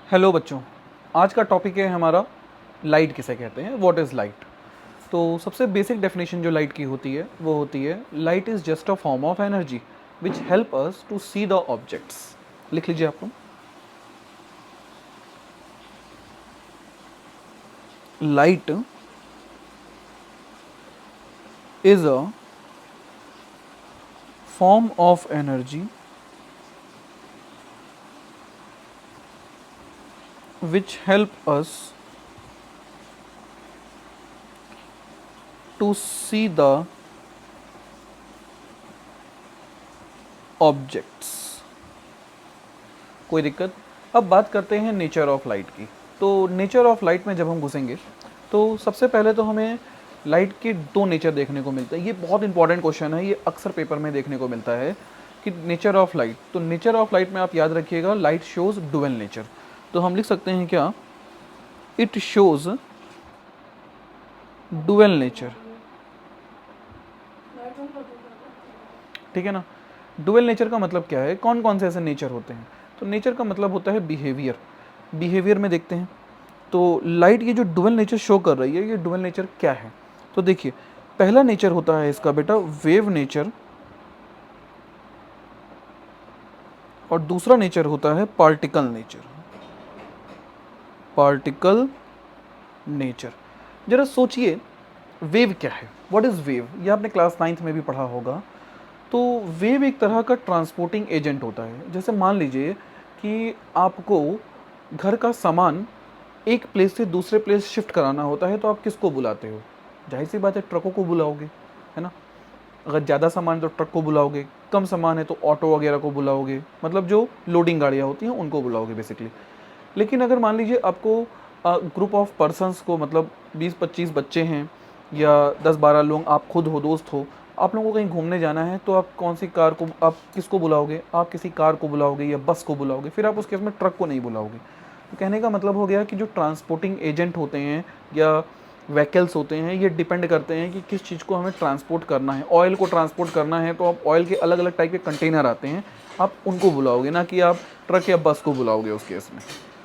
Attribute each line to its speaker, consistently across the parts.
Speaker 1: Hello बच्चों, आज का टॉपिक है हमारा लाइट किसे कहते हैं, व्हाट इज़ लाइट। तो सबसे बेसिक डेफिनेशन जो लाइट की होती है वो होती है light is just a form of energy which help us to see the objects. लिख लीजिए आप लोग, light is a form of energy which help us to see the objects. कोई दिक्कत? अब बात करते हैं नेचर ऑफ लाइट की। तो नेचर ऑफ लाइट में जब हम घुसेंगे तो सबसे पहले तो हमें लाइट के दो नेचर देखने को मिलते हैं। ये बहुत इंपॉर्टेंट क्वेश्चन है, ये अक्सर पेपर में देखने को मिलता है कि नेचर ऑफ लाइट। तो नेचर ऑफ लाइट में आप याद रखिएगा, लाइट शोज डुअल नेचर। तो हम लिख सकते हैं क्या, इट शोज डुअल नेचर। ठीक है ना। डुअल नेचर का मतलब क्या है, कौन कौन से ऐसे नेचर होते हैं? तो नेचर का मतलब होता है बिहेवियर। बिहेवियर में देखते हैं तो लाइट ये जो डुअल नेचर शो कर रही है, ये डुअल नेचर क्या है? तो देखिए, पहला नेचर होता है इसका बेटा वेव नेचर, और दूसरा नेचर होता है पार्टिकल नेचर। Particle nature. जरा सोचिए, वेव क्या है, व्हाट इज वेव? ये आपने क्लास 9th में भी पढ़ा होगा। तो वेव एक तरह का ट्रांसपोर्टिंग एजेंट होता है। जैसे मान लीजिए कि आपको घर का सामान एक प्लेस से दूसरे प्लेस शिफ्ट कराना होता है, तो आप किसको बुलाते हो? जाहिर सी बात है, ट्रकों को बुलाओगे, है ना। अगर ज़्यादा सामान है तो ट्रक को बुलाओगे, कम सामान है तो ऑटो वगैरह को बुलाओगे, मतलब जो लोडिंग गाड़ियाँ होती हैं उनको बुलाओगे बेसिकली। लेकिन अगर मान लीजिए आपको ग्रुप ऑफ पर्सन्स को, मतलब 20-25 बच्चे हैं या 10-12 लोग, आप खुद हो, दोस्त हो, आप लोगों को कहीं घूमने जाना है, तो आप कौन सी कार को, आप किसको बुलाओगे? आप किसी कार को बुलाओगे या बस को बुलाओगे, फिर आप उस केस में ट्रक को नहीं बुलाओगे। तो कहने का मतलब हो गया कि जो ट्रांसपोर्टिंग एजेंट होते हैं या व्हीकल्स होते हैं, ये डिपेंड करते हैं कि किस चीज़ को हमें ट्रांसपोर्ट करना है। ऑयल को ट्रांसपोर्ट करना है तो आप ऑयल के अलग अलग टाइप के कंटेनर आते हैं, आप उनको बुलाओगे, ना कि आप ट्रक या बस को बुलाओगे उस केस में।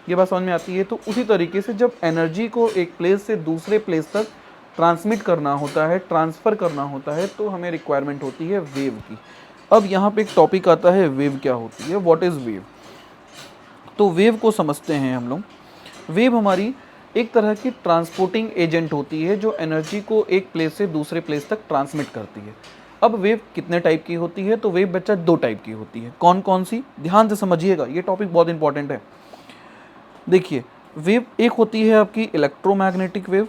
Speaker 1: ये बात समझ में आती है? तो उसी तरीके से जब एनर्जी को एक प्लेस से दूसरे प्लेस तक ट्रांसमिट करना होता है, ट्रांसफ़र करना होता है, तो हमें रिक्वायरमेंट होती है वेव की। अब यहाँ पे एक टॉपिक आता है, वेव क्या होती है, व्हाट इज़ वेव। तो वेव को समझते हैं हम लोग। वेव हमारी एक तरह की ट्रांसपोर्टिंग एजेंट होती है जो एनर्जी को एक प्लेस से दूसरे प्लेस तक ट्रांसमिट करती है। अब वेव कितने टाइप की होती है? तो वेव बच्चा दो टाइप की होती है। कौन कौन सी? ध्यान से समझिएगा, ये टॉपिक बहुत इंपॉर्टेंट है। देखिए, वेव एक होती है आपकी इलेक्ट्रोमैग्नेटिक वेव,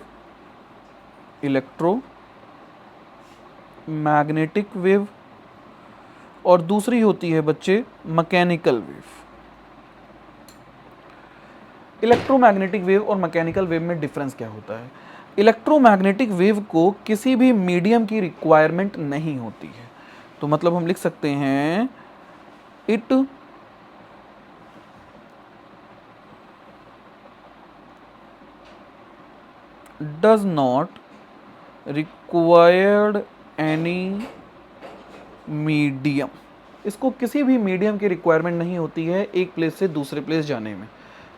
Speaker 1: इलेक्ट्रोमैग्नेटिक वेव, और दूसरी होती है बच्चे मैकेनिकल वेव। इलेक्ट्रोमैग्नेटिक वेव और मैकेनिकल वेव में डिफरेंस क्या होता है? इलेक्ट्रोमैग्नेटिक वेव को किसी भी मीडियम की रिक्वायरमेंट नहीं होती है। तो मतलब हम लिख सकते हैं, it does not required any medium. इसको किसी भी मीडियम की रिक्वायरमेंट नहीं होती है एक प्लेस से दूसरे प्लेस जाने में।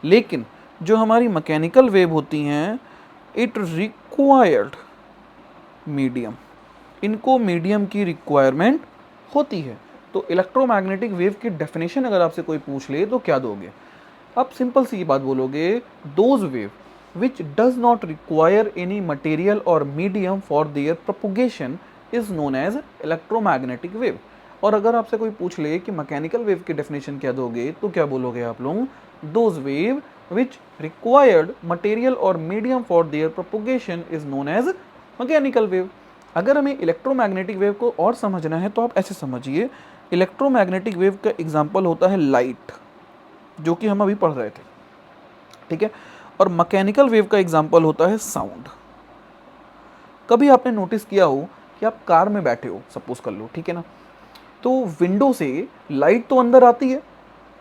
Speaker 1: लेकिन जो हमारी मैकेनिकल वेव होती हैं, इट रिक्वायर्ड मीडियम, इनको मीडियम की रिक्वायरमेंट होती है। तो इलेक्ट्रोमैग्नेटिक वेव की डेफिनेशन अगर आपसे कोई पूछ ले तो क्या दोगे? आप सिंपल सी बात बोलोगे, those wave which does not require any material और medium for their propagation is known as electromagnetic wave. और अगर आपसे कोई पूछ ले कि मैकेनिकल वेव की डेफिनेशन क्या दोगे, तो क्या बोलोगे आप लोग? Those wave which required material और medium for their propagation is known as mechanical wave. अगर हमें इलेक्ट्रोमैग्नेटिक वेव को और समझना है तो आप ऐसे समझिए, इलेक्ट्रोमैग्नेटिक वेव का एग्जाम्पल होता है लाइट, जो कि हम अभी पढ़ रहे थे, ठीक है। और मैकेनिकल वेव का एग्जाम्पल होता है साउंड। कभी आपने नोटिस किया हो कि आप कार में बैठे हो, सपोज कर लो, ठीक है ना, तो विंडो से लाइट तो अंदर आती है,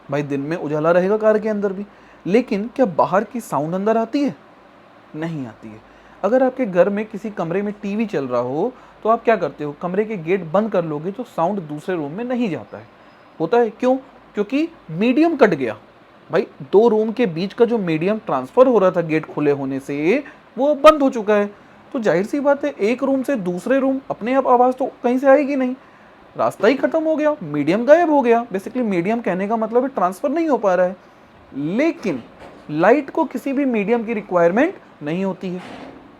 Speaker 1: भाई दिन में उजाला रहेगा कार के अंदर भी, लेकिन क्या बाहर की साउंड अंदर आती है? नहीं आती है। अगर आपके घर में किसी कमरे में टीवी चल रहा हो तो आप क्या करते हो? कमरे के गेट बंद कर लोगे तो साउंड दूसरे रूम में नहीं जाता है। होता है क्यों? क्योंकि मीडियम कट गया। भाई 2 रूम के बीच का जो मीडियम ट्रांसफर हो रहा था गेट खुले होने से वो बंद हो चुका है। तो जाहिर सी बात है एक रूम से दूसरे रूम अपने आप आवाज़ तो कहीं से आएगी नहीं, रास्ता ही खत्म हो गया, मीडियम गायब हो गया। बेसिकली मीडियम कहने का मतलब है ट्रांसफर नहीं हो पा रहा है। लेकिन लाइट को किसी भी मीडियम की रिक्वायरमेंट नहीं होती है।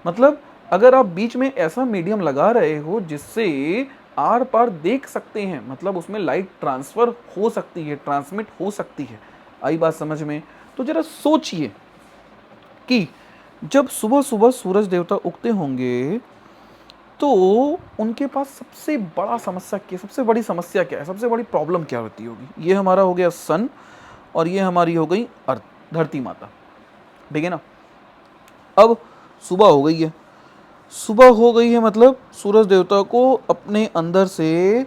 Speaker 1: मतलब अगर आप बीच में ऐसा मीडियम लगा रहे हो जिससे आर पार देख सकते हैं, मतलब उसमें लाइट ट्रांसफर हो सकती है, ट्रांसमिट हो सकती है। आई बात समझ में? तो जरा सोचिए कि जब सुबह सुबह सूरज देवता उगते होंगे तो उनके पास सबसे बड़ा समस्या क्या, सबसे बड़ी समस्या क्या है, सबसे बड़ी प्रॉब्लम क्या होती होगी? ये हमारा हो गया सन और ये हमारी हो गई अर्थ, धरती माता, ठीक है ना। अब सुबह हो गई है, सुबह हो गई है मतलब सूरज देवता को अपने अंदर से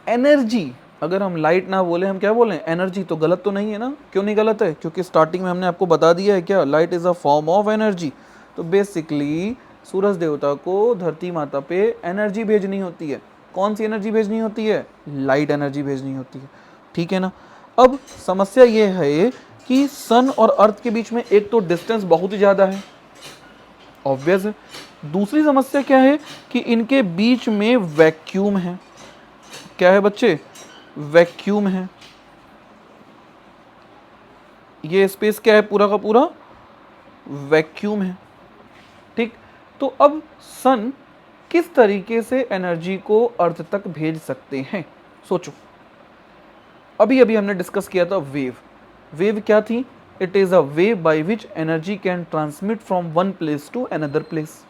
Speaker 1: एनर्जी, अगर हम लाइट ना बोले हम क्या बोलें, एनर्जी, तो गलत तो नहीं है ना? क्यों नहीं गलत है? क्योंकि स्टार्टिंग में हमने आपको बता दिया है क्या, light is a form of energy. तो बेसिकली सूरज देवता को धरती माता पे एनर्जी भेजनी होती है। कौन सी एनर्जी भेजनी होती है? लाइट एनर्जी भेजनी होती है, ठीक है ना। अब समस्या ये है कि सन और अर्थ के बीच में एक तो डिस्टेंस बहुत ही ज़्यादा है, ऑब्वियस है। दूसरी समस्या क्या है कि इनके बीच में वैक्यूम है। क्या है बच्चे? वैक्यूम है। ये स्पेस क्या है? पूरा का पूरा वैक्यूम है, ठीक। तो अब सन किस तरीके से एनर्जी को अर्थ तक भेज सकते हैं? सोचो। अभी अभी हमने डिस्कस किया था वेव। वेव क्या थी? It is a way by which energy can transmit from one place to another place,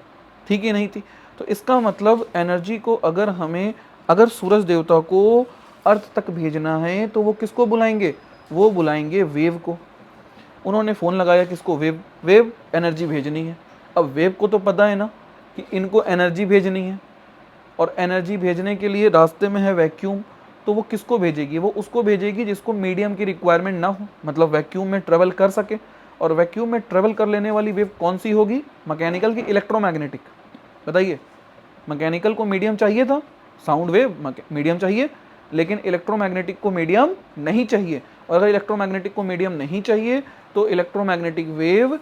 Speaker 1: ठीक ही नहीं थी? तो इसका मतलब एनर्जी को अगर सूरज देवता को अर्थ तक भेजना है तो वो किसको बुलाएंगे? वो बुलाएंगे वेव को। उन्होंने फ़ोन लगाया किसको? वेव। वेव एनर्जी भेजनी है। अब वेव को तो पता है ना कि इनको एनर्जी भेजनी है, और एनर्जी भेजने के लिए रास्ते में है वैक्यूम, तो वो किसको भेजेगी? वो उसको भेजेगी जिसको मीडियम की रिक्वायरमेंट ना हो, मतलब वैक्यूम में ट्रेवल कर सके। और वैक्यूम में ट्रेवल कर लेने वाली वेव कौन सी होगी? मैकेनिकल की इलेक्ट्रोमैग्नेटिक? बताइए। मैकेनिकल को मीडियम चाहिए था, साउंड वेव मीडियम चाहिए, लेकिन इलेक्ट्रोमैग्नेटिक को मीडियम नहीं चाहिए। और अगर इलेक्ट्रोमैग्नेटिक को मीडियम नहीं चाहिए तो इलेक्ट्रोमैग्नेटिक वेव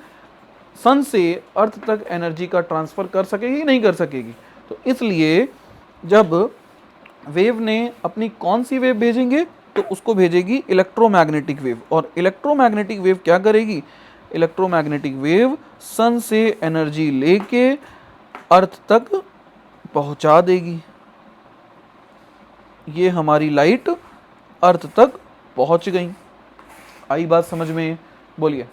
Speaker 1: सन से अर्थ तक एनर्जी का ट्रांसफ़र कर सकेगी? नहीं कर सकेगी। तो इसलिए जब वेव ने अपनी कौन सी वेव भेजेंगे तो उसको भेजेगी इलेक्ट्रोमैग्नेटिक वेव। और इलेक्ट्रोमैग्नेटिक वेव क्या करेगी? इलेक्ट्रोमैग्नेटिक वेव सन से एनर्जी लेके अर्थ तक पहुंचा देगी। ये हमारी लाइट अर्थ तक पहुंच गई। आई बात समझ में? बोलिए।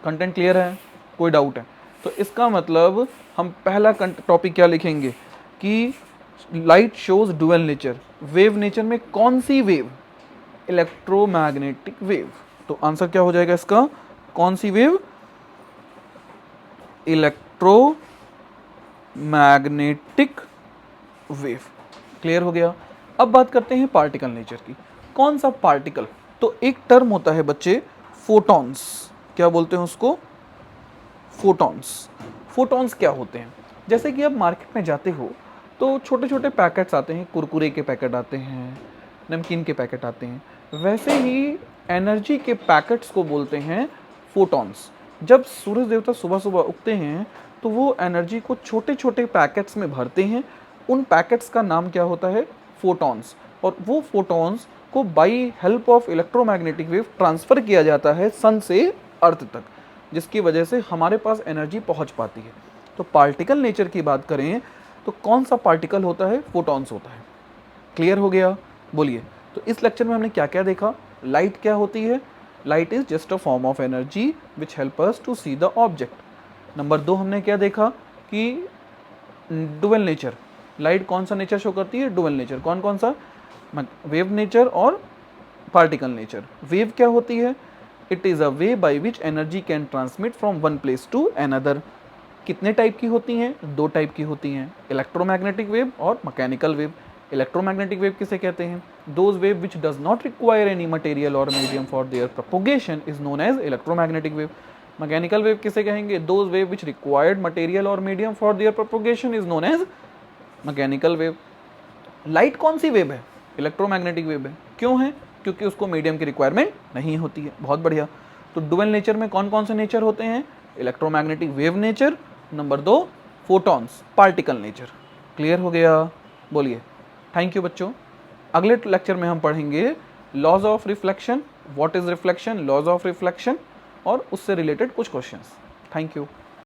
Speaker 1: कंटेंट क्लियर है? कोई डाउट है? तो इसका मतलब हम पहला टॉपिक क्या लिखेंगे कि light shows dual nature. Wave nature में कौन सी वेव? Electromagnetic wave. तो आंसर क्या हो जाएगा इसका? कौन सी वेव? Electromagnetic wave. क्लियर हो गया? अब बात करते हैं पार्टिकल नेचर की। कौन सा पार्टिकल? तो एक टर्म होता है बच्चे, फोटॉन्स। क्या बोलते हैं उसको? फोटॉन्स। फोटॉन्स क्या होते हैं? जैसे कि आप मार्केट में जाते हो तो छोटे छोटे पैकेट्स आते हैं, कुरकुरे के पैकेट आते हैं, नमकीन के पैकेट आते हैं। वैसे ही एनर्जी के पैकेट्स को बोलते हैं फोटॉन्स। जब सूरज देवता सुबह सुबह उगते हैं तो वो एनर्जी को छोटे छोटे पैकेट्स में भरते हैं। उन पैकेट्स का नाम क्या होता है? फोटॉन्स। और वो फोटॉन्स को by help of electromagnetic wave transfer किया जाता है सन से अर्थ तक, जिसकी वजह से हमारे पास एनर्जी पहुंच पाती है। तो पार्टिकल नेचर की बात करें तो कौन सा पार्टिकल होता है? फोटॉन्स होता है। क्लियर हो गया? बोलिए। तो इस लेक्चर में हमने क्या क्या देखा? लाइट क्या होती है? Light is just a form of energy which help us to see the object. Number 2 हमने क्या देखा कि डुअल नेचर। लाइट कौन सा नेचर शो करती है? Dual nature. कौन कौन सा? वेव नेचर और पार्टिकल नेचर। वेव क्या होती है? It is a way by which energy can transmit from one place to another. कितने टाइप की होती हैं? 2 टाइप की होती हैं, इलेक्ट्रोमैग्नेटिक वेव और मैकेनिकल वेव। इलेक्ट्रोमैग्नेटिक वेव किसे कहते हैं? Those wave which does not require any material और medium for their propagation is known as electromagnetic wave. Mechanical wave किसे कहेंगे? Those wave which required material और medium for their propagation is known as mechanical wave. Light कौन सी wave है? Electromagnetic wave है। क्यों है? क्योंकि उसको मीडियम की रिक्वायरमेंट नहीं होती है। बहुत बढ़िया। तो डुअल नेचर में कौन कौन से नेचर होते हैं? Electromagnetic wave nature, number 2 photons particle nature. Clear हो गया? बोलिए। थैंक यू बच्चों। अगले लेक्चर में हम पढ़ेंगे laws of reflection, what is reflection, laws of reflection और उससे रिलेटेड कुछ क्वेश्चंस। Thank you.